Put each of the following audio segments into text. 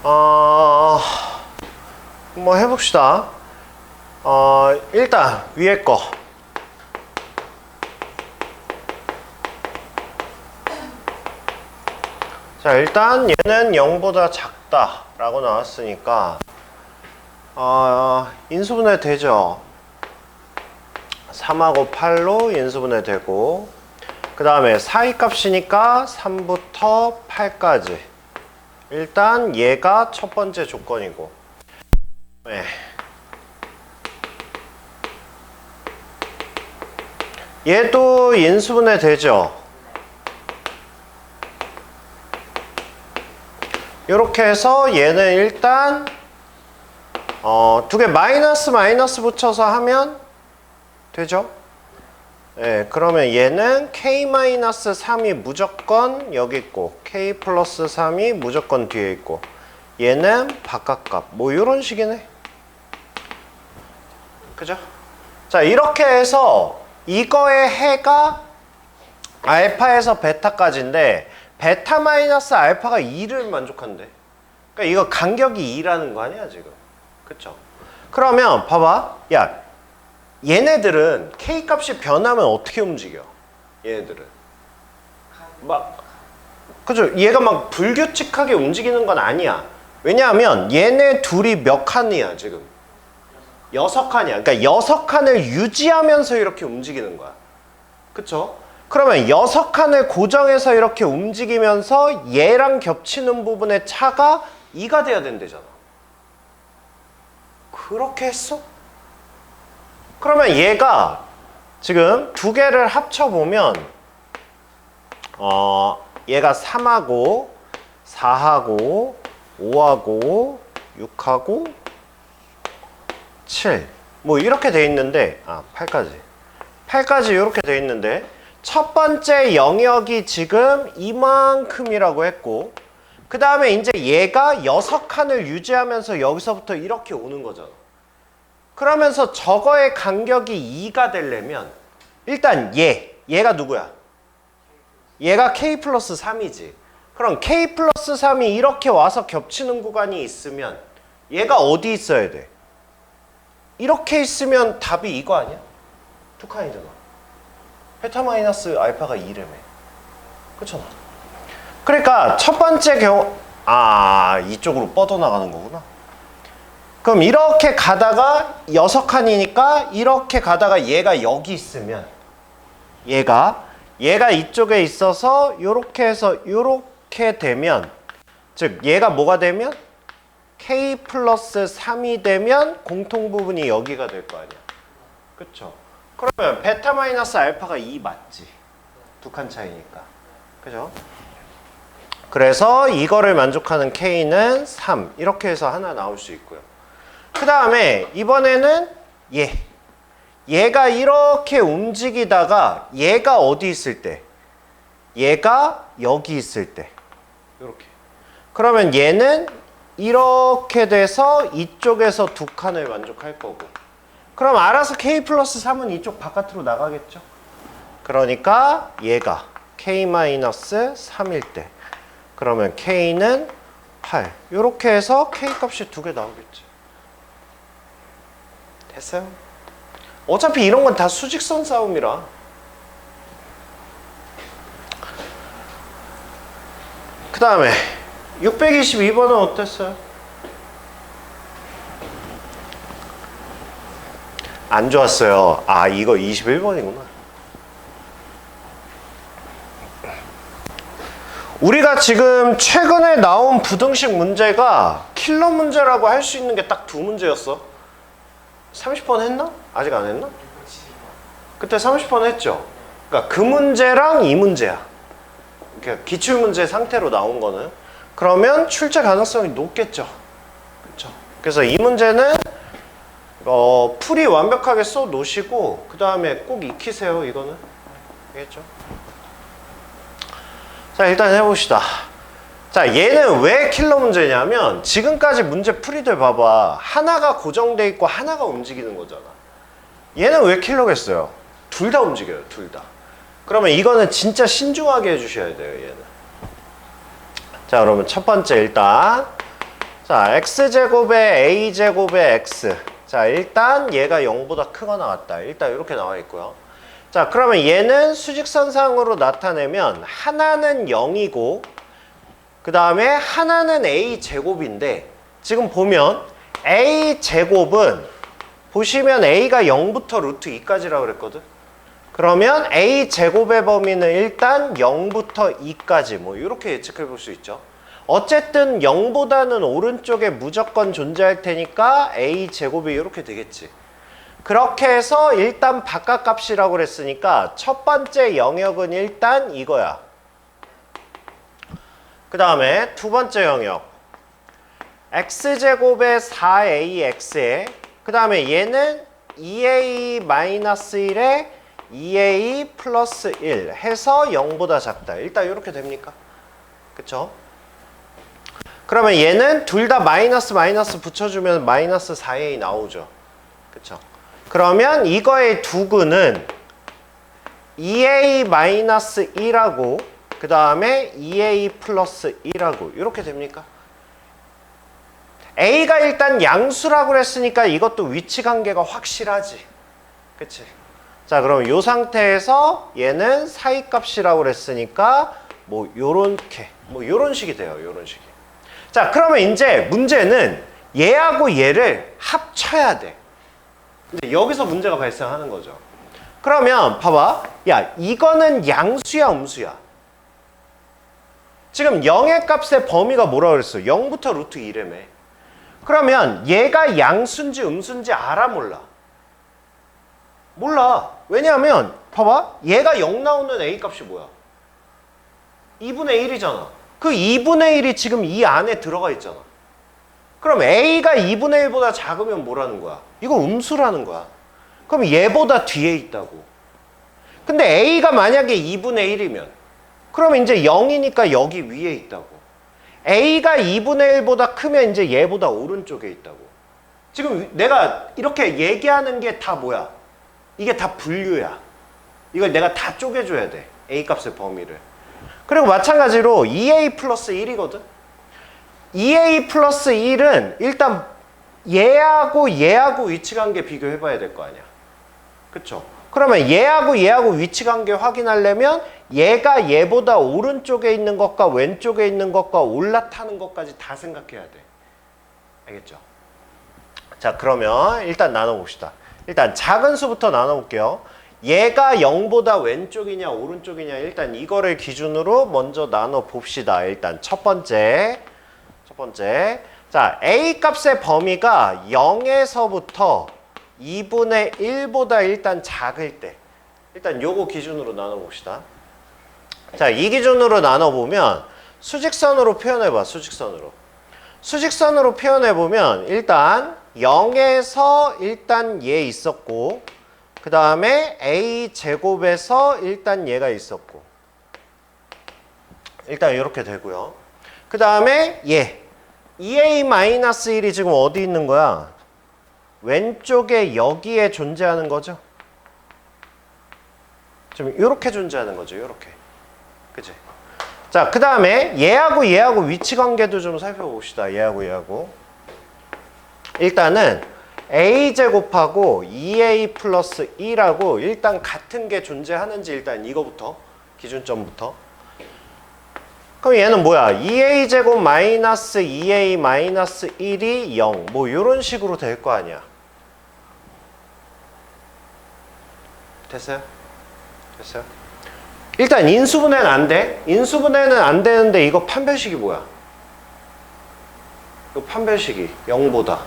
뭐 해봅시다. 일단 위에 거. 자, 일단 얘는 0보다 작다 라고 나왔으니까 인수분해 되죠. 3하고 8로 인수분해 되고, 그 다음에 사이값이니까 3부터 8까지. 일단 얘가 첫 번째 조건이고, 네. 얘도 인수분해 되죠. 이렇게 해서 얘는 일단 두 개 마이너스 붙여서 하면 되죠. 네, 그러면 얘는 k-3이 무조건 여기 있고 k 플러스 3이 무조건 뒤에 있고, 얘는 바깥값 뭐 이런 식이네. 그죠? 자, 이렇게 해서 이거의 해가 알파에서 베타까지인데 베타 마이너스 알파가 2를 만족한대. 그러니까 이거 간격이 2라는 거 아니야 지금. 그쵸? 그러면 봐봐. 야, 얘네들은 k 값이 변하면 어떻게 움직여? 얘네들은 그죠? 얘가 막 불규칙하게 움직이는 건 아니야. 왜냐하면 얘네 둘이 몇 칸이야 지금? 6칸이야. 그러니까 6칸을 유지하면서 이렇게 움직이는 거야. 그쵸? 그러면 6칸을 고정해서 이렇게 움직이면서 얘랑 겹치는 부분의 차가 2가 돼야 된대잖아. 그렇게 했어? 그러면 얘가 지금 두 개를 합쳐보면 얘가 3하고 4하고 5하고 6하고 7 뭐 이렇게 돼 있는데 8까지 이렇게 돼 있는데, 첫 번째 영역이 지금 이만큼이라고 했고, 그 다음에 이제 얘가 6칸을 유지하면서 여기서부터 이렇게 오는 거잖아. 그러면서 저거의 간격이 2가 되려면 일단 얘가 누구야? 얘가 k 플러스 3이지. 그럼 k 플러스 3이 이렇게 와서 겹치는 구간이 있으면 얘가 어디 있어야 돼? 이렇게 있으면 답이 이거 아니야? 두 칸이잖아. 베타 마이너스 알파가 2라며. 그렇잖아. 그러니까 첫 번째 경우 이쪽으로 뻗어나가는 거구나. 그럼 이렇게 가다가 6칸이니까 이렇게 가다가 얘가 여기 있으면 얘가 이쪽에 있어서 이렇게 해서 이렇게 되면, 즉 얘가 뭐가 되면 k 플러스 3이 되면 공통 부분이 여기가 될 거 아니야. 그쵸? 그러면 베타 마이너스 알파가 2 맞지? 두 칸 차이니까. 그죠? 그래서 이거를 만족하는 k는 3 이렇게 해서 하나 나올 수 있고요. 그 다음에 이번에는 얘가 이렇게 움직이다가 얘가 어디 있을 때? 얘가 여기 있을 때 이렇게. 그러면 얘는 이렇게 돼서 이쪽에서 두 칸을 만족할 거고, 그럼 알아서 k 플러스 3은 이쪽 바깥으로 나가겠죠? 그러니까 얘가 k-3일 때, 그러면 k는 8 이렇게 해서 k 값이 두 개 나오겠지. 됐어요? 어차피 이런 건 다 수직선 싸움이라. 그 다음에 622번은 어땠어요? 안 좋았어요. 이거 21번이구나. 우리가 지금 최근에 나온 부등식 문제가 킬러 문제라고 할 수 있는 게 딱 두 문제였어. 30번 했나? 아직 안 했나? 그때 30번 했죠? 그러니까 그 문제랑 이 문제야. 그러니까 기출문제 상태로 나온 거는. 그러면 출제 가능성이 높겠죠. 그렇죠? 그래서 이 문제는 풀이 완벽하게 써 놓으시고 그 다음에 꼭 익히세요. 이거는. 알겠죠? 자, 일단 해봅시다. 자, 얘는 왜 킬러 문제냐면 지금까지 문제 풀이들 봐봐. 하나가 고정돼 있고 하나가 움직이는 거잖아. 얘는 왜 킬러겠어요? 둘 다 움직여요. 둘 다. 그러면 이거는 진짜 신중하게 해주셔야 돼요. 얘는. 자, 그러면 첫 번째 일단 자, x제곱에 a제곱에 x. 자, 일단 얘가 0보다 크거나 같다. 일단 이렇게 나와 있고요. 자, 그러면 얘는 수직선상으로 나타내면 하나는 0이고 그 다음에 하나는 a제곱인데 지금 보면 a제곱은 보시면 a가 0부터 루트 2까지라고 그랬거든. 그러면 a제곱의 범위는 일단 0부터 2까지 뭐 이렇게 예측해 볼 수 있죠. 어쨌든 0보다는 오른쪽에 무조건 존재할 테니까 a제곱이 이렇게 되겠지. 그렇게 해서 일단 바깥값이라고 그랬으니까 첫 번째 영역은 일단 이거야. 그 다음에 두 번째 영역 x제곱에 4ax에 그 다음에 얘는 2a-1에 2a 플러스 1 해서 0보다 작다. 일단 이렇게 됩니까? 그쵸? 그러면 얘는 둘 다 마이너스 붙여주면 마이너스 4a 나오죠. 그쵸? 그러면 이거의 두근은 2a-1하고 그 다음에 2a 플러스 1하고 이렇게 됩니까? a가 일단 양수라고 그랬으니까 이것도 위치 관계가 확실하지. 그치? 자, 그럼 이 상태에서 얘는 사이값이라고 그랬으니까 뭐 요렇게 뭐 요런 식이 돼요. 요런 식이. 자, 그러면 이제 문제는 얘하고 얘를 합쳐야 돼. 근데 여기서 문제가 발생하는 거죠. 그러면 봐봐. 야, 이거는 양수야, 음수야? 지금 0의 값의 범위가 뭐라고 그랬어? 0부터 루트 2라며. 그러면 얘가 양수인지 음수인지 알아, 몰라? 몰라. 왜냐하면 봐봐. 얘가 0 나오는 a 값이 뭐야? 2분의 1이잖아. 그 2분의 1이 지금 이 안에 들어가 있잖아. 그럼 a가 2분의 1보다 작으면 뭐라는 거야? 이거 음수라는 거야. 그럼 얘보다 뒤에 있다고. 근데 a가 만약에 2분의 1이면 그러면 이제 0이니까 여기 위에 있다고. a가 2분의 1보다 크면 이제 얘보다 오른쪽에 있다고. 지금 내가 이렇게 얘기하는 게 다 뭐야? 이게 다 분류야. 이걸 내가 다 쪼개줘야 돼. a 값의 범위를. 그리고 마찬가지로 2a 플러스 1이거든. 2a 플러스 1은 일단 얘하고 위치관계 비교해봐야 될 거 아니야. 그쵸? 그러면 얘하고 위치관계 확인하려면 얘가 얘보다 오른쪽에 있는 것과 왼쪽에 있는 것과 올라타는 것까지 다 생각해야 돼. 알겠죠? 자, 그러면 일단 나눠봅시다. 일단 작은 수부터 나눠볼게요. 얘가 0보다 왼쪽이냐 오른쪽이냐 일단 이거를 기준으로 먼저 나눠봅시다. 일단 첫 번째 자, a 값의 범위가 0에서부터 2분의 1보다 일단 작을 때 일단 요거 기준으로 나눠봅시다. 자, 이 기준으로 나눠보면 수직선으로 표현해봐. 수직선으로 표현해보면 일단 0에서 일단 얘 있었고 그 다음에 a제곱에서 일단 얘가 있었고 일단 이렇게 되고요. 그 다음에 얘 2a-1이 지금 어디 있는 거야? 왼쪽에 여기에 존재하는 거죠. 지금 이렇게 존재하는 거죠. 이렇게. 그치? 자, 그 다음에 얘하고 위치관계도 좀 살펴봅시다. 얘하고. 일단은 a제곱하고 2a 플러스 1하고 일단 같은 게 존재하는지 일단 이거부터 기준점부터. 그럼 얘는 뭐야? 2a제곱 마이너스 2a 마이너스 1이 0 뭐 이런 식으로 될 거 아니야. 됐어요? 일단 인수분해는 안 돼. 인수분해는 안 되는데 이거 판별식이 뭐야? 이거 판별식이 0보다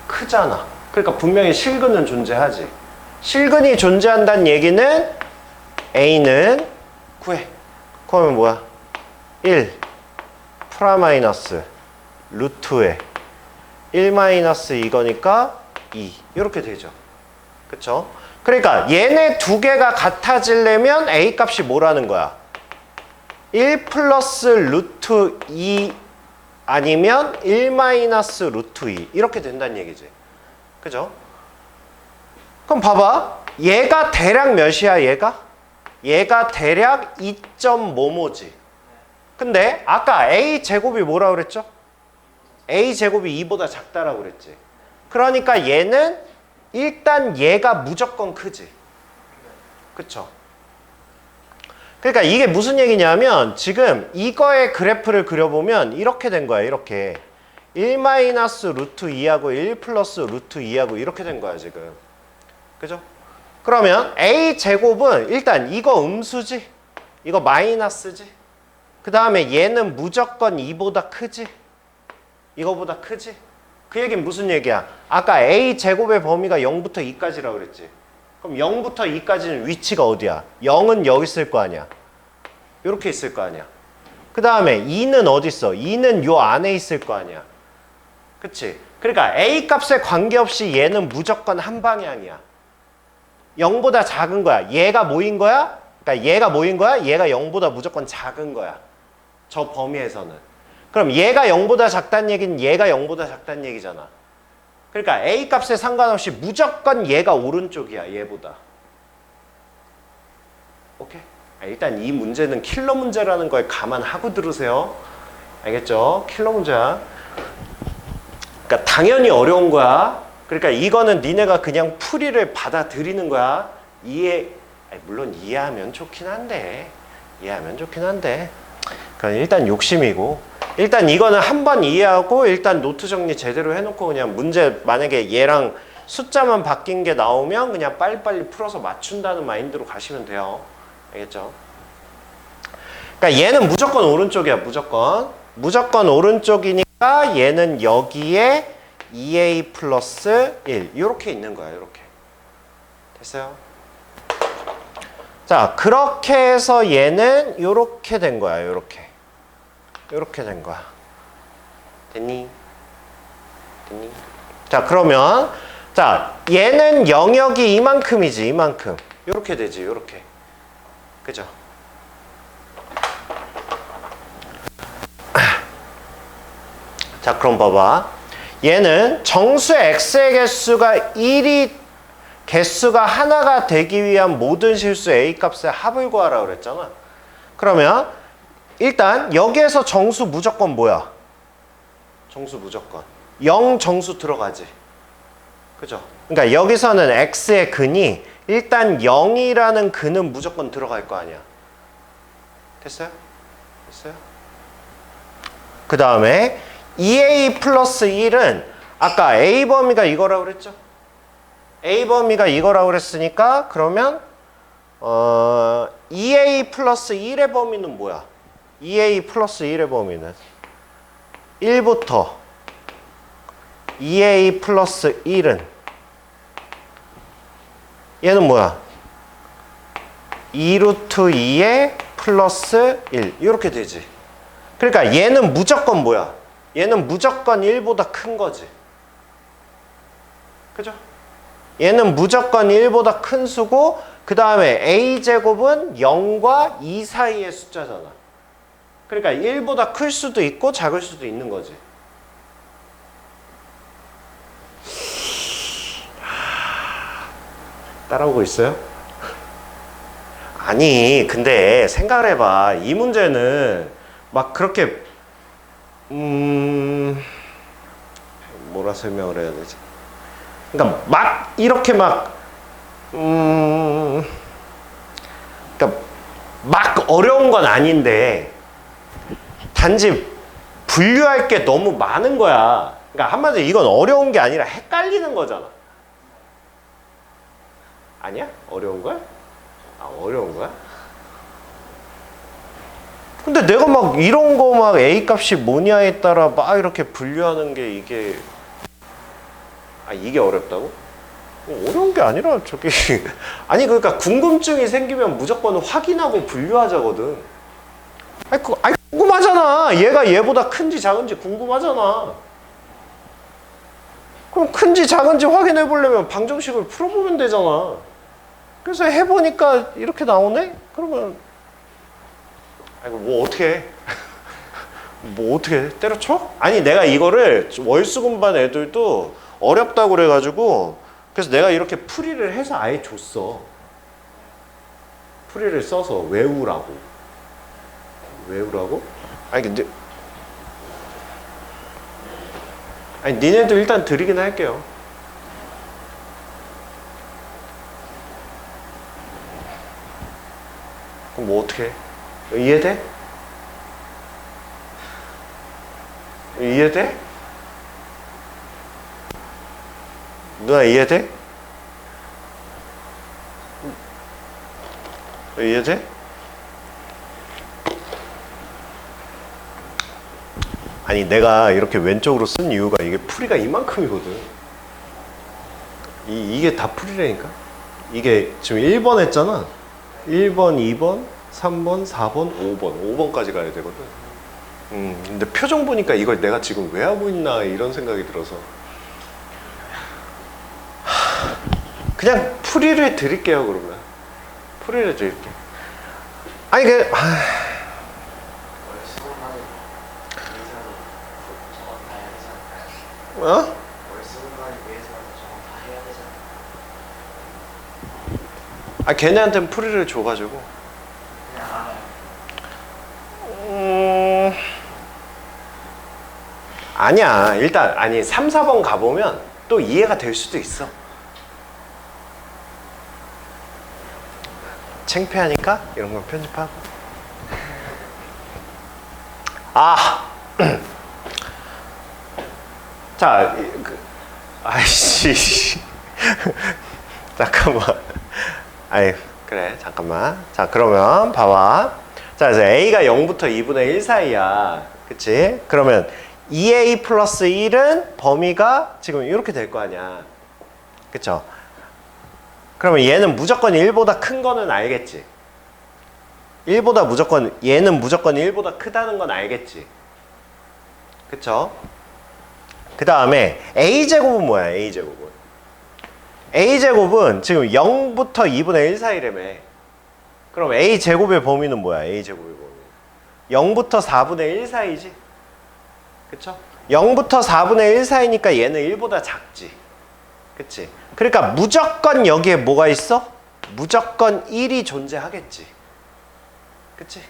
크잖아. 그러니까 분명히 실근은 존재하지. 실근이 존재한다는 얘기는 a는 구해. 그러면 뭐야? 1 프라마이너스 루트에 1 마이너스 이거니까 2 이렇게 되죠. 그쵸? 그러니까 얘네 두 개가 같아지려면 a 값이 뭐라는 거야? 1 플러스 루트 2 아니면 1 마이너스 루트 2 이렇게 된다는 얘기지. 그죠? 그럼 봐봐. 얘가 대략 몇이야 얘가? 얘가 대략 2.뭐뭐지. 근데 아까 a 제곱이 뭐라고 그랬죠? a 제곱이 2보다 작다라고 그랬지. 그러니까 얘는 일단 얘가 무조건 크지. 그쵸? 그러니까 이게 무슨 얘기냐면 지금 이거의 그래프를 그려보면 이렇게 된 거야. 이렇게 1 마이너스 루트 2하고 1 플러스 루트 2하고 이렇게 된 거야 지금. 그죠? 그러면 a 제곱은 일단 이거 음수지, 이거 마이너스지, 그 다음에 얘는 무조건 2보다 크지, 이거보다 크지. 그 얘기는 무슨 얘기야? 아까 a 제곱의 범위가 0부터 2까지라고 그랬지. 그럼 0부터 2까지는 위치가 어디야? 0은 여기 있을 거 아니야. 이렇게 있을 거 아니야. 그 다음에 2는 어디 있어? 2는 요 안에 있을 거 아니야. 그치? 그러니까 a 값에 관계없이 얘는 무조건 한 방향이야. 0보다 작은 거야. 얘가 뭐인 거야? 그러니까 얘가 뭐인 거야? 얘가 0보다 무조건 작은 거야. 저 범위에서는. 그럼 얘가 0보다 작다는 얘기는 얘가 0보다 작다는 얘기잖아. 그러니까 a 값에 상관없이 무조건 얘가 오른쪽이야. 얘보다. 오케이? 일단 이 문제는 킬러 문제라는 걸 감안하고 들으세요. 알겠죠? 킬러 문제야. 그러니까 당연히 어려운 거야. 그러니까 이거는 니네가 그냥 풀이를 받아들이는 거야. 물론 이해하면 좋긴 한데. 그러니까 일단 욕심이고. 일단 이거는 한번 이해하고 일단 노트 정리 제대로 해놓고 그냥 문제 만약에 얘랑 숫자만 바뀐 게 나오면 그냥 빨리빨리 풀어서 맞춘다는 마인드로 가시면 돼요. 알겠죠? 그러니까 얘는 무조건 오른쪽이야. 무조건 오른쪽이니까 얘는 여기에 2a 플러스 1 이렇게 있는 거야. 이렇게 됐어요? 자, 그렇게 해서 얘는 이렇게 된 거야. 이렇게 된 거야. 됐니? 자, 그러면 자, 얘는 영역이 이만큼이지. 이만큼. 이렇게 되지. 이렇게. 그죠? 자, 그럼 봐봐. 얘는 정수 x의 개수가 1이 개수가 하나가 되기 위한 모든 실수 a 값의 합을 구하라고 그랬잖아. 그러면 일단 여기에서 정수 무조건 뭐야? 정수 무조건 0 정수 들어가지. 그죠? 그러니까 여기서는 x의 근이 일단 0이라는 근은 무조건 들어갈 거 아니야. 됐어요? 그 다음에 2a 플러스 1은 아까 a 범위가 이거라고 그랬죠? a 범위가 이거라고 그랬으니까 그러면 2a 플러스 1의 범위는 뭐야? 2a 플러스 1의 범위는 1부터 2a 플러스 1은 얘는 뭐야? 2루트 2에 플러스 1 이렇게 되지. 그러니까 얘는 무조건 뭐야? 얘는 무조건 1보다 큰 거지. 그죠? 얘는 무조건 1보다 큰 수고 그 다음에 a제곱은 0과 2 사이의 숫자잖아. 그러니까 1보다 클 수도 있고 작을 수도 있는 거지. 따라오고 있어요? 아니 근데 생각을 해봐. 이 문제는 막 그렇게 뭐라 설명을 해야 되지? 그러니까 막 이렇게 그러니까 막 어려운 건 아닌데 단지 분류할 게 너무 많은 거야. 그러니까 한마디로 이건 어려운 게 아니라 헷갈리는 거잖아. 아니야? 어려운 거야? 어려운 거야? 근데 내가 막 이런 거 막 A 값이 뭐냐에 따라 막 이렇게 분류하는 게 이게 어렵다고? 어려운 게 아니라 저기 아니 그러니까 궁금증이 생기면 무조건 확인하고 분류하자거든. 아니 궁금하잖아. 얘가 얘보다 큰지 작은지 궁금하잖아. 그럼 큰지 작은지 확인해 보려면 방정식을 풀어보면 되잖아. 그래서 해보니까 이렇게 나오네? 그러면 뭐 어떻게 해? 뭐 어떻게 해? 때려쳐? 아니 내가 이거를 월수금반 애들도 어렵다고 그래가지고 그래서 내가 이렇게 풀이를 해서 아예 줬어. 풀이를 써서 외우라고. 아니 근데 아니 니네도 일단 드리긴 할게요. 그럼 뭐 어떻게 해? 이해돼? 이해돼? 누나 이해돼? 이해돼? 아니 내가 이렇게 왼쪽으로 쓴 이유가 이게 풀이가 이만큼이거든. 이게 다 풀이라니까. 이게 지금 1번 했잖아. 1번, 2번, 3번, 4번, 5번 5번까지 가야 되거든. 근데 표정 보니까 이걸 내가 지금 왜 하고 있나 이런 생각이 들어서 그냥 풀이를 드릴게요. 그러면 풀이를 드릴게. 아니 어? 아 걔네한테는 풀이를 줘가지고 아니야. 일단 아니 3, 4번 가보면 또 이해가 될 수도 있어. 창피하니까 이런 건 편집하고. 자, 아이씨 잠깐만. 아이 그래 잠깐만. 자 그러면 봐봐. 자 그래서 a가 0부터 2분의 1 사이야. 그치? 그러면 2a 플러스 1은 범위가 지금 이렇게 될 거 아니야. 그쵸? 그러면 얘는 무조건 1보다 큰 거는 알겠지? 얘는 무조건 1보다 크다는 건 알겠지? 그쵸? 그 다음에 a제곱은 뭐야? a제곱은 지금 0부터 2분의 1 사이라며. 그럼 a제곱의 범위는 뭐야? a제곱의 범위 0부터 4분의 1 사이지? 그쵸? 0부터 4분의 1 사이니까 얘는 1보다 작지. 그치? 그러니까 무조건 여기에 뭐가 있어? 무조건 1이 존재하겠지. 그치?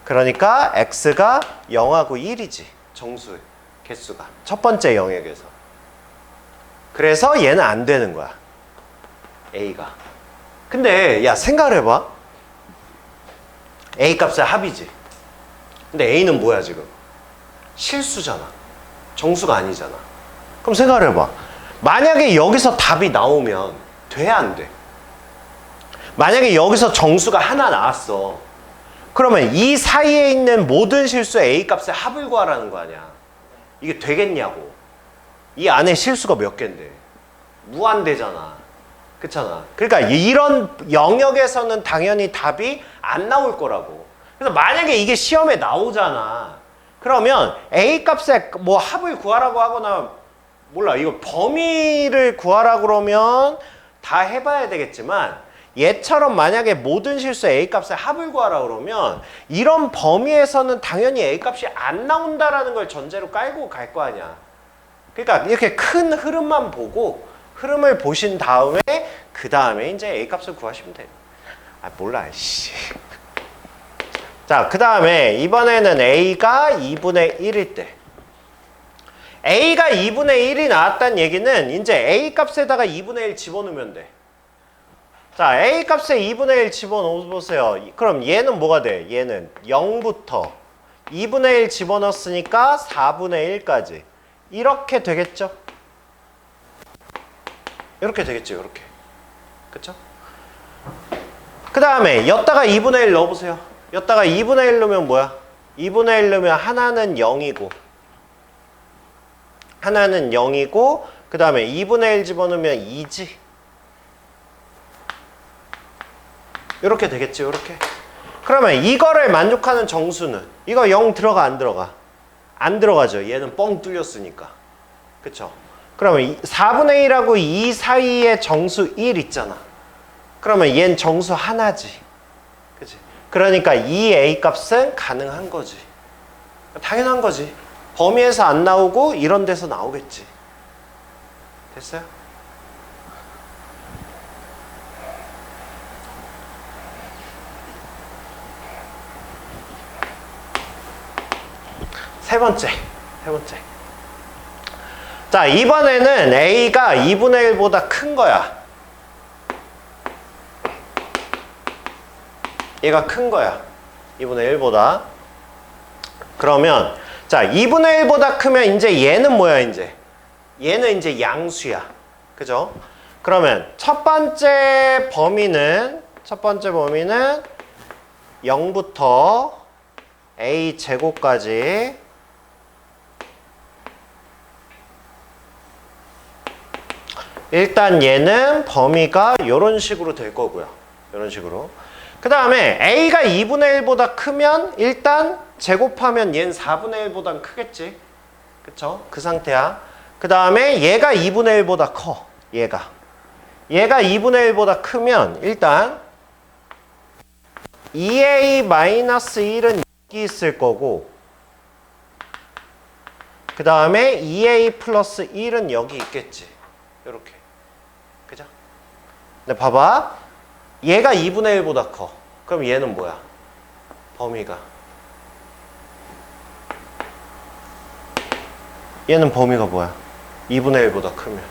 그러니까 x가 0하고 1이지. 정수 개수가 첫 번째 영역에서. 그래서 얘는 안 되는 거야. a가. 근데 야 생각을 해봐. a 값의 합이지. 근데 a는 뭐야 지금? 실수잖아. 정수가 아니잖아. 그럼 생각을 해봐. 만약에 여기서 답이 나오면 돼, 안 돼? 만약에 여기서 정수가 하나 나왔어. 그러면 이 사이에 있는 모든 실수 a 값의 합을 구하라는 거 아니야. 이게 되겠냐고. 이 안에 실수가 몇 개인데. 무한대잖아. 그렇잖아. 그러니까 이런 영역에서는 당연히 답이 안 나올 거라고. 그래서 만약에 이게 시험에 나오잖아. 그러면 a 값의 뭐 합을 구하라고 하거나 몰라. 이거 범위를 구하라 그러면 다 해봐야 되겠지만 얘처럼 만약에 모든 실수 a 값의 합을 구하라 그러면 이런 범위에서는 당연히 a 값이 안 나온다라는 걸 전제로 깔고 갈 거 아니야. 그러니까 이렇게 큰 흐름만 보고 흐름을 보신 다음에 그 다음에 이제 a 값을 구하시면 돼. 아 몰라 씨. 자, 그 다음에 이번에는 a가 2분의 1일 때 a가 2분의 1이 나왔다는 얘기는 이제 a 값에다가 2분의 1 집어넣으면 돼. 자, a 값에 2분의 1 집어넣어보세요. 그럼 얘는 뭐가 돼? 얘는 0부터 2분의 1 집어넣었으니까 4분의 1까지 이렇게 되겠죠? 이렇게 되겠죠, 이렇게. 그쵸? 그 다음에 여기다가 2분의 1 넣어보세요. 여기다가 2분의 1 넣으면 뭐야? 2분의 1 넣으면 하나는 0이고 하나는 0이고 그 다음에 2분의 1 집어넣으면 2지. 이렇게 되겠지, 이렇게. 그러면 이거를 만족하는 정수는 이거 0 들어가 안 들어가? 안 들어가죠. 얘는 뻥 뚫렸으니까. 그쵸? 그러면 4분의 1하고 2 사이에 정수 1 있잖아. 그러면 얘는 정수 하나지. 그치? 그러니까 이 a 값은 가능한 거지. 당연한 거지. 범위에서 안 나오고 이런 데서 나오겠지. 됐어요? 세 번째. 자, 이번에는 A가 2분의 1보다 큰 거야. 얘가 큰 거야. 2분의 1보다. 그러면 자, 2분의 1보다 크면 이제 얘는 뭐야, 이제? 얘는 이제 양수야. 그죠? 그러면 첫 번째 범위는 0부터 A 제곱까지 일단 얘는 범위가 이런 식으로 될 거고요. 이런 식으로. 그 다음에 A가 2분의 1보다 크면 일단 제곱하면 얘는 4분의 1보다 크겠지. 그쵸? 그 상태야. 그 다음에 얘가 2분의 1보다 커. 얘가 2분의 1보다 크면 일단 2A-1은 여기 있을 거고 그 다음에 2A 플러스 1은 여기 있겠지. 이렇게. 그죠? 근데 봐봐. 얘가 2분의 1보다 커. 그럼 얘는 뭐야? 범위가. 얘는 범위가 뭐야? 2분의 1보다 크면.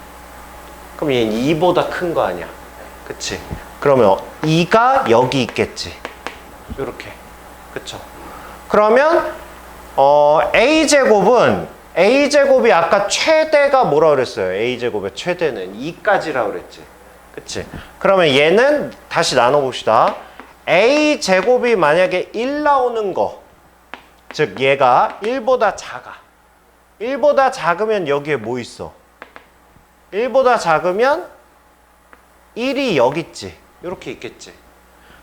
그럼 얘는 2보다 큰 거 아니야? 그치? 그러면 2가 여기 있겠지. 요렇게. 그쵸? 그러면 A제곱이 아까 최대가 뭐라 그랬어요? A제곱의 최대는 2까지라 그랬지. 그치? 그러면 얘는 다시 나눠봅시다. A제곱이 만약에 1 나오는 거, 즉 얘가 1보다 작아. 1보다 작으면 여기에 뭐 있어? 1보다 작으면 1이 여기 있지. 이렇게 있겠지.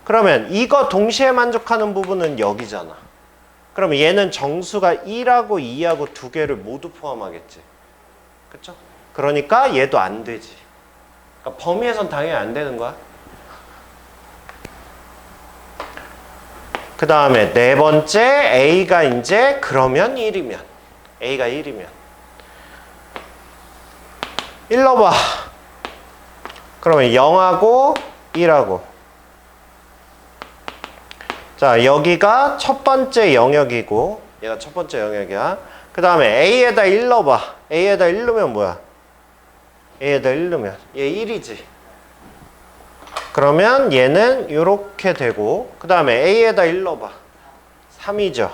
그러면 이거 동시에 만족하는 부분은 여기잖아. 그러면 얘는 정수가 1하고 2하고 두 개를 모두 포함하겠지. 그쵸? 그러니까 얘도 안 되지. 그러니까 범위에선 당연히 안 되는 거야. 그 다음에 네 번째 A가 이제 그러면 1이면 A가 1이면 1 넣어봐. 그러면 0하고 1하고 자, 여기가 첫 번째 영역이고 얘가 첫 번째 영역이야. 그 다음에 A에다 1 넣어봐. A에다 1 넣으면 뭐야? A에다 1 넣으면 얘 1이지. 그러면 얘는 이렇게 되고 그 다음에 A에다 1 넣어봐. 3이죠.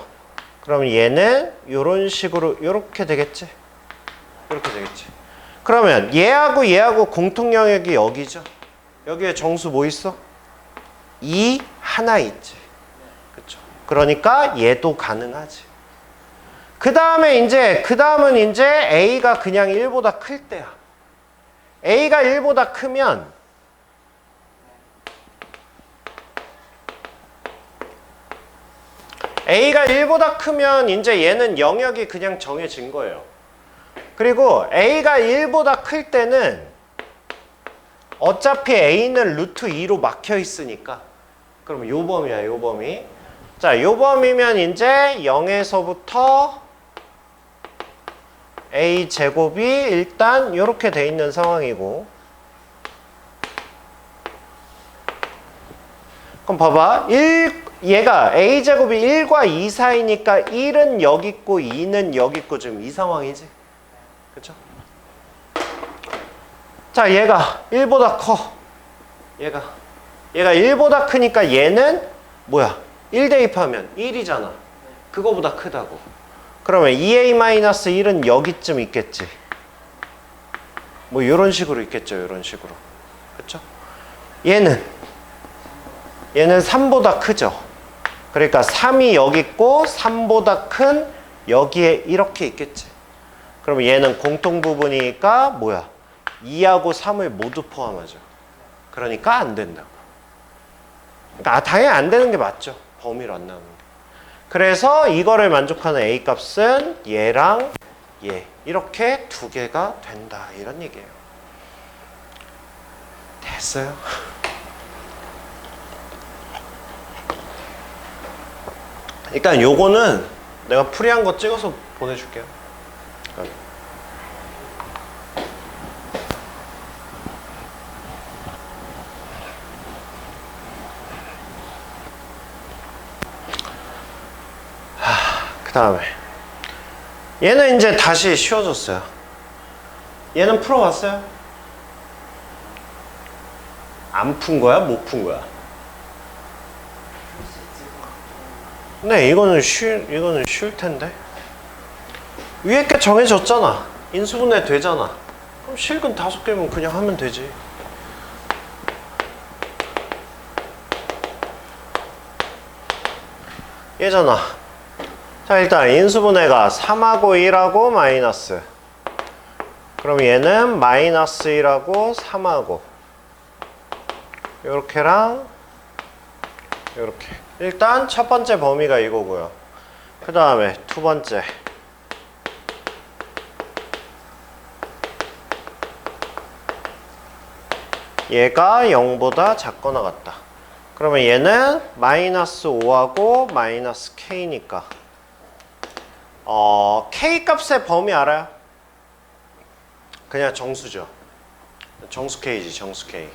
그러면 얘는 이런 식으로 이렇게 되겠지. 이렇게 되겠지. 그러면 얘하고 공통 영역이 여기죠. 여기에 정수 뭐 있어? 2 하나 있지. 그쵸? 그러니까 얘도 가능하지. 그 다음은 이제 A가 그냥 1보다 클 때야. A가 1보다 크면 A가 1보다 크면 이제 얘는 영역이 그냥 정해진 거예요. 그리고 A가 1보다 클 때는 어차피 A는 루트 2로 막혀 있으니까 그러면 요 범위야, 요 범위. 자, 요 범위면 이제 0에서부터 A 제곱이 일단 이렇게 돼 있는 상황이고 그럼 봐봐. 얘가 A 제곱이 1과 2 사이니까 1은 여기 있고 2는 여기 있고 지금 이 상황이지. 그쵸? 자, 얘가 1보다 커. 얘가 1보다 크니까 얘는 뭐야? 1 대입하면 1이잖아. 그거보다 크다고. 그러면 2A-1은 여기쯤 있겠지. 뭐 이런 식으로 있겠죠. 이런 식으로. 그쵸? 얘는 3보다 크죠. 그러니까 3이 여기 있고 3보다 큰 여기에 이렇게 있겠지. 그러면 얘는 공통 부분이니까 뭐야? 2하고 3을 모두 포함하죠. 그러니까 안 된다고. 그러니까 당연히 안 되는 게 맞죠. 범위로 안 나오는 게. 그래서 이거를 만족하는 A 값은 얘랑 얘 이렇게 두 개가 된다. 이런 얘기예요. 됐어요? 일단 요거는 내가 풀이한 거 찍어서 보내줄게요. 그 다음에 얘는 이제 다시 쉬워졌어요. 얘는 풀어봤어요? 안 푼 거야? 못 푼 거야? 네, 이거는 쉬울 텐데. 위에 게 정해졌잖아. 인수분해 되잖아. 그럼 실근 5개면 그냥 하면 되지. 얘잖아. 자, 일단 인수분해가 3하고 1하고 마이너스. 그럼 얘는 마이너스 1하고 3하고 요렇게랑 요렇게. 일단 첫 번째 범위가 이거고요. 그 다음에 두 번째. 얘가 0보다 작거나 같다. 그러면 얘는 마이너스 5하고 마이너스 k니까 k 값의 범위 알아요? 그냥 정수죠. 정수 k지, 정수 k.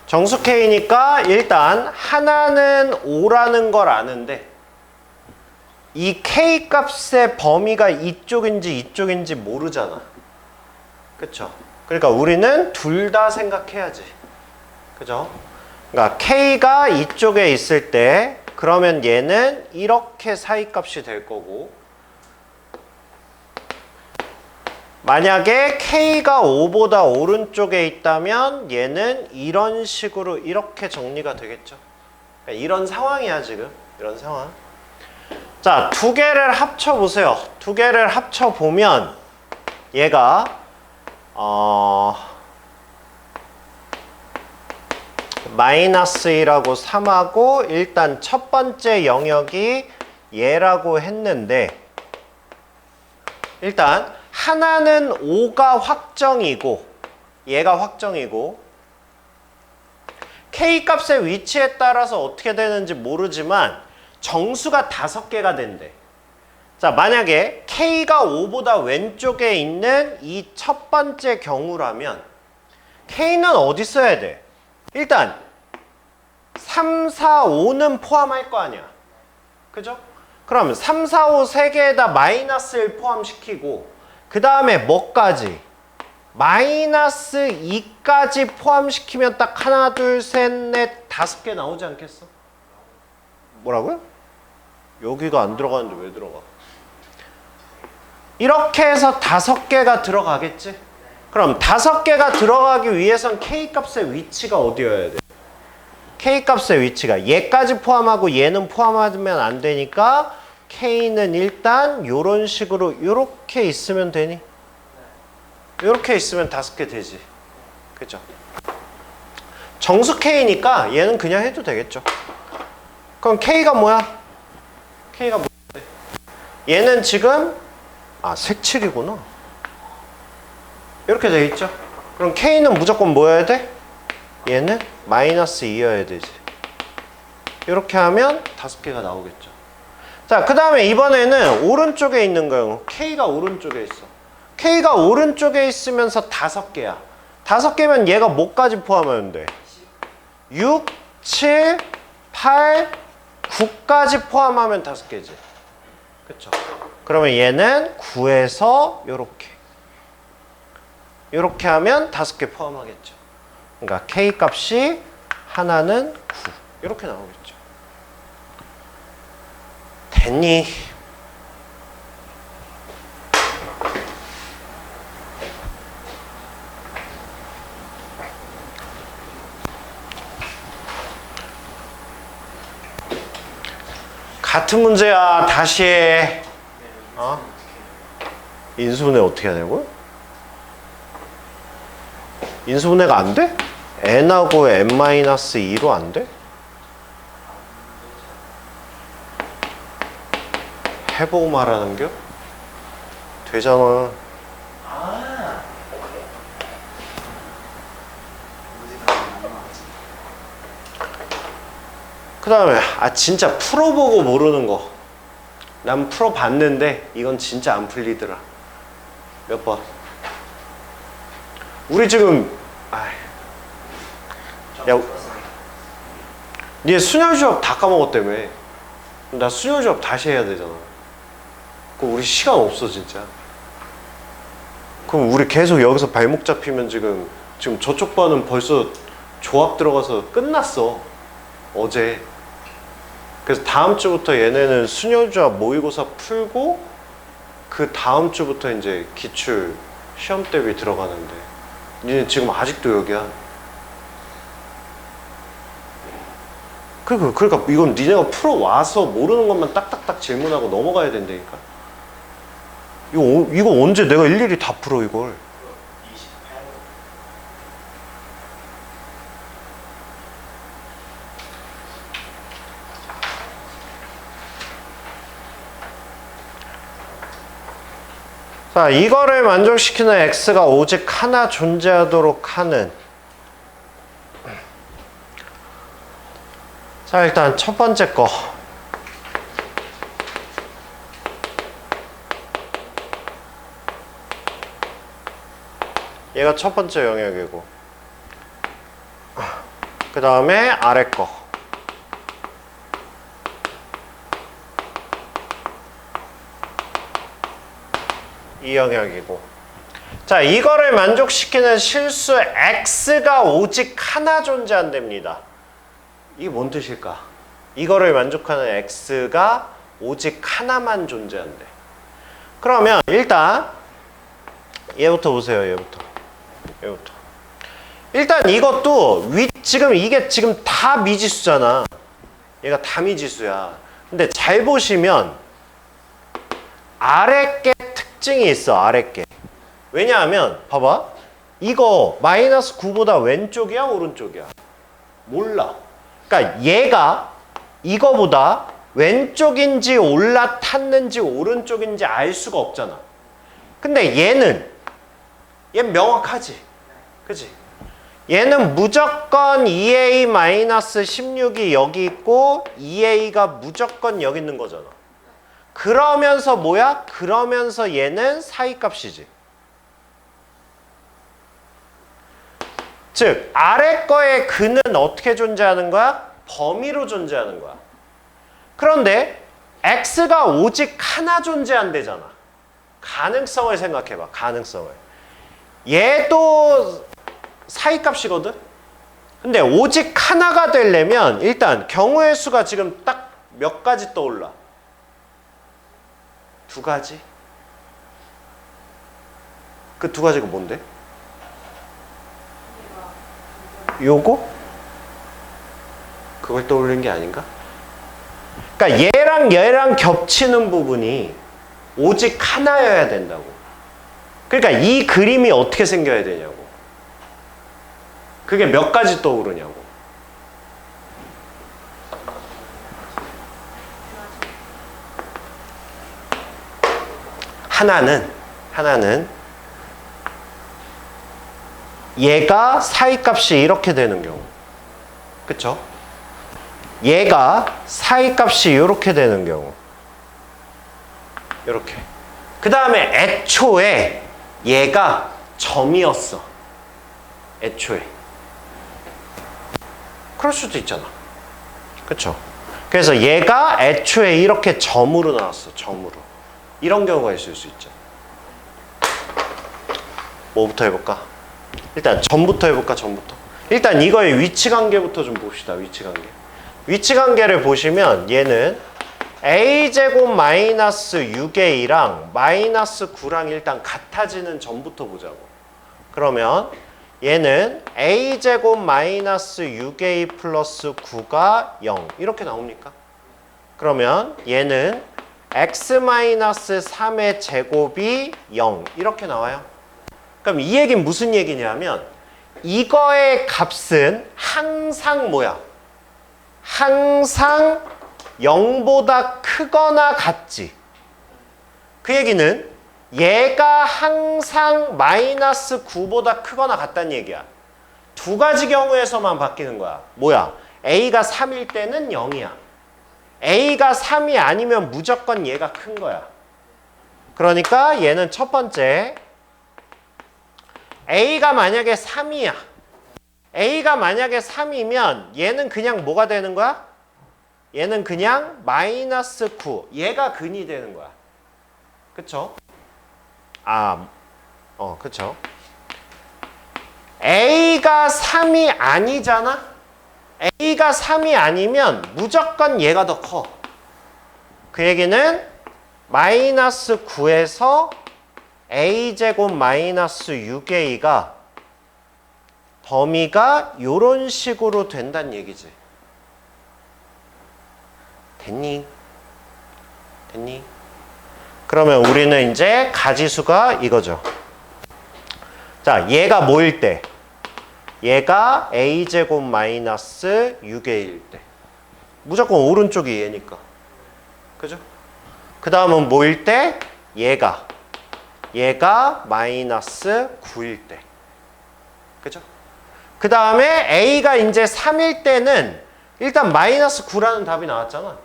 정수 k니까 일단 하나는 5라는 걸 아는데 이 k 값의 범위가 이쪽인지 이쪽인지 모르잖아. 그쵸? 그러니까 우리는 둘 다 생각해야지. 그죠? 그러니까 k가 이쪽에 있을 때 그러면 얘는 이렇게 사이값이 될 거고, 만약에 k가 5보다 오른쪽에 있다면 얘는 이런 식으로 이렇게 정리가 되겠죠. 그러니까 이런 상황이야 지금. 이런 상황. 자, 두 개를 합쳐보세요. 두 개를 합쳐보면 얘가 마이너스 1하고 3하고 일단 첫 번째 영역이 얘라고 했는데 일단 하나는 5가 확정이고 얘가 확정이고 k 값의 위치에 따라서 어떻게 되는지 모르지만 정수가 5개가 된대. 자, 만약에 k가 5보다 왼쪽에 있는 이 첫 번째 경우라면 k는 어디 써야 돼? 일단 3, 4, 5는 포함할 거 아니야. 그죠? 그럼 3, 4, 5 3개에다 마이너스를 포함시키고 그 다음에 뭐까지? 마이너스 2까지 포함시키면 딱 하나, 둘, 셋, 넷, 5개 나오지 않겠어? 뭐라고요? 여기가 안 들어가는데 왜 들어가? 이렇게 해서 5개가 들어가겠지? 그럼 5개가 들어가기 위해선 K값의 위치가 어디여야 돼? K값의 위치가 얘까지 포함하고 얘는 포함하면 안 되니까 K는 일단 요런 식으로 요렇게 있으면 되니? 요렇게 있으면 5개 되지. 그죠? 정수 K니까 얘는 그냥 해도 되겠죠. 그럼 K가 뭐야? K가 뭐야? 얘는 지금 색칠이구나. 이렇게 돼 있죠. 그럼 K는 무조건 뭐여야 돼? 얘는 마이너스 2여야 되지. 이렇게 하면 5개가 나오겠죠. 자, 그 다음에 이번에는 오른쪽에 있는 거예요. K가 오른쪽에 있어. K가 오른쪽에 있으면서 5개야. 5개면 얘가 뭐까지 포함하면 돼? 6, 7, 8, 9까지 포함하면 5개지. 그쵸? 그러면 얘는 9에서 요렇게 하면 5개 포함하겠죠. 그러니까 K 값이 하나는 9. 이렇게 나오겠죠. 됐니? 같은 문제야. 다시 해. 인수분해 어떻게 하냐고요? 인수분해가 안 돼? n하고 n-2로 안 돼? 해보고 말하는겨? 되잖아. 그 다음에 진짜 풀어보고 모르는 거. 난 풀어봤는데 이건 진짜 안 풀리더라. 몇 번? 우리 지금 야, 얘 순혈조합 다 까먹었다며. 나 순혈조합 다시 해야 되잖아. 그럼 우리 시간 없어 진짜. 그럼 우리 계속 여기서 발목 잡히면 지금 저쪽 반은 벌써 조합 들어가서 끝났어. 어제. 그래서 다음 주부터 얘네는 순열조합 모의고사 풀고 그 다음 주부터 이제 기출 시험 대비 들어가는데 니네 지금 아직도 여기야. 그러니까 이건 니네가 풀어와서 모르는 것만 딱딱딱 질문하고 넘어가야 된다니까. 이거 언제 내가 일일이 다 풀어 이걸. 자, 이거를 만족시키는 x가 오직 하나 존재하도록 하는. 자, 일단 첫 번째 거. 얘가 첫 번째 영역이고, 그 다음에 아래 거. 이 영역이고. 자, 이거를 만족시키는 실수 x가 오직 하나 존재한답니다. 이게 뭔 뜻일까? 이거를 만족하는 x가 오직 하나만 존재한대. 그러면 일단 얘부터 보세요. 얘부터. 일단 이것도 지금 이게 지금 다 미지수잖아. 얘가 다 미지수야. 근데 잘 보시면 아랫게 특징이 있어. 아랫게. 왜냐하면 봐봐. 이거 마이너스 9보다 왼쪽이야 오른쪽이야? 몰라. 그러니까 얘가 이거보다 왼쪽인지 올라탔는지 오른쪽인지 알 수가 없잖아. 근데 얘는 명확하지. 그치? 얘는 무조건 2a-16이 여기 있고 2a가 무조건 여기 있는 거잖아. 그러면서 뭐야? 그러면서 얘는 사이값이지. 즉 아래 거의 근은 어떻게 존재하는 거야? 범위로 존재하는 거야. 그런데 x가 오직 하나 존재한대잖아. 가능성을 생각해봐. 가능성을. 얘도 사이값이거든? 근데 오직 하나가 되려면 일단 경우의 수가 지금 딱 몇 가지 떠올라? 2가지? 그 2가지가 뭔데? 요거? 그걸 떠올린 게 아닌가? 그러니까 얘랑 겹치는 부분이 오직 하나여야 된다고. 그러니까 이 그림이 어떻게 생겨야 되냐고. 그게 몇 가지 떠오르냐고. 하나는 얘가 사이값이 이렇게 되는 경우. 그쵸? 얘가 사이값이 이렇게 되는 경우. 이렇게. 그 다음에 애초에 얘가 점이었어. 애초에. 그럴 수도 있잖아. 그쵸? 그래서 얘가 애초에 이렇게 점으로 나왔어. 점으로. 이런 경우가 있을 수 있죠. 뭐부터 해볼까? 일단 점부터 해볼까? 점부터. 일단 이거의 위치관계부터 좀 봅시다. 위치관계. 위치관계를 보시면 얘는 a제곱 마이너스 6a랑 마이너스 9랑 일단 같아지는 점부터 보자고. 그러면 얘는 a제곱 마이너스 6a 플러스 9가 0 이렇게 나옵니까? 그러면 얘는 x-3의 제곱이 0 이렇게 나와요. 그럼 이 얘기는 무슨 얘기냐면 이거의 값은 항상 뭐야? 항상 0보다 크거나 같지. 그 얘기는 얘가 항상 마이너스 9보다 크거나 같다는 얘기야. 2가지 경우에서만 바뀌는 거야. 뭐야? a가 3일 때는 0이야. a가 3이 아니면 무조건 얘가 큰 거야. 그러니까 얘는 첫 번째 a가 만약에 3이야. a가 만약에 3이면 얘는 그냥 뭐가 되는 거야? 얘는 그냥 마이너스 9. 얘가 근이 되는 거야. 그쵸? 그쵸. A가 3이 아니잖아? A가 3이 아니면 무조건 얘가 더 커. 그 얘기는 마이너스 9에서 A제곱 마이너스 6A가 범위가 요런 식으로 된다는 얘기지. 됐니? 됐니? 그러면 우리는 이제 가지수가 이거죠. 자, 얘가 뭐일 때? 얘가 A제곱 마이너스 6A일 때. 무조건 오른쪽이 얘니까. 그죠? 그 다음은 뭐일 때? 얘가 마이너스 9일 때. 그죠? 그 다음에 A가 이제 3일 때는 일단 마이너스 9라는 답이 나왔잖아.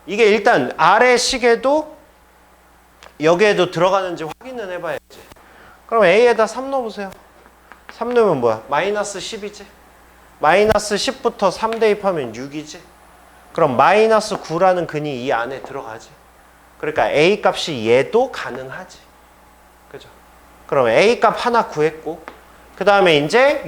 이게 일단 아래 식에도 여기에도 들어가는지 확인은 해봐야지. 그럼 A에다 3 넣어보세요. 3 넣으면 뭐야? 마이너스 10이지? 마이너스 10부터 3 대입하면 6이지? 그럼 마이너스 9라는 근이 이 안에 들어가지. 그러니까 A 값이 얘도 가능하지. 그죠? 그럼 A 값 하나 구했고, 그 다음에 이제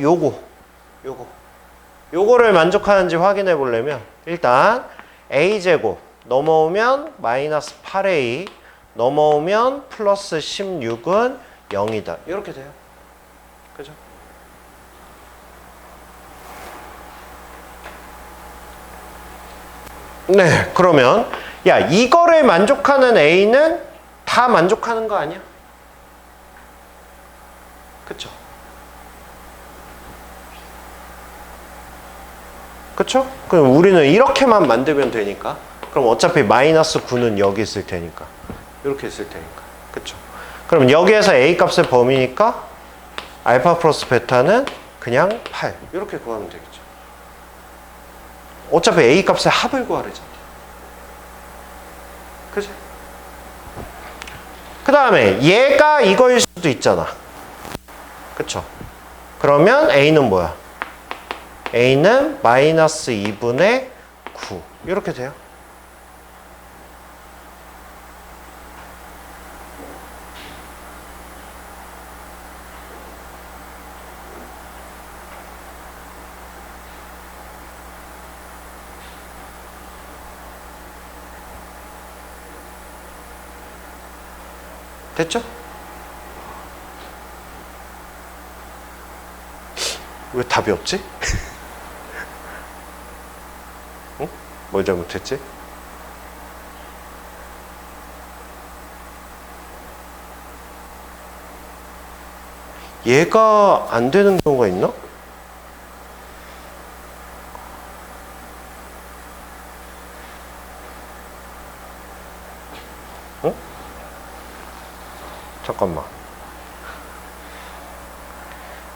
요거를 만족하는지 확인해 보려면 일단 A제곱 넘어오면 마이너스 8A 넘어오면 플러스 16은 0이다. 이렇게 돼요. 그죠? 네, 그러면 야, 이거를 만족하는 A는 다 만족하는 거 아니야? 그쵸? 그쵸? 그럼 우리는 이렇게만 만들면 되니까. 그럼 어차피 마이너스 9는 여기 있을 테니까. 이렇게 있을 테니까. 그쵸? 그럼 여기에서 A 값의 범위니까 알파 플러스 베타는 그냥 8. 이렇게 구하면 되겠죠. 어차피 A 값의 합을 구하려잖아. 그치? 그 다음에 얘가 이거일 수도 있잖아. 그쵸? 그러면 A는 뭐야? A는 마이너스 2분의 9. 이렇게 돼요. 됐죠? 왜 답이 없지? 응? 뭘 잘못했지? 얘가 안 되는 경우가 있나? 어? 잠깐만.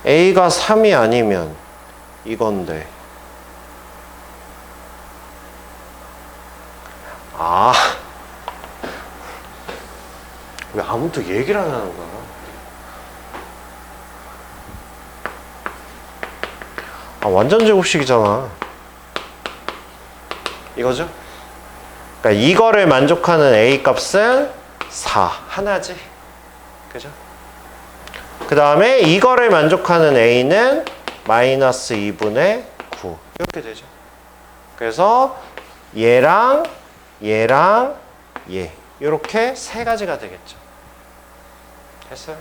A가 3이 아니면 이건데. 아. 왜 아무도 얘기를 안 하는 거야? 아, 완전 제곱식이잖아. 이거죠? 그러니까 이거를 만족하는 A 값은 4. 하나지. 그죠? 그 다음에 이거를 만족하는 A는 마이너스 2분의 9. 이렇게 되죠. 그래서 얘랑 얘. 이렇게 세 가지가 되겠죠. 됐어요?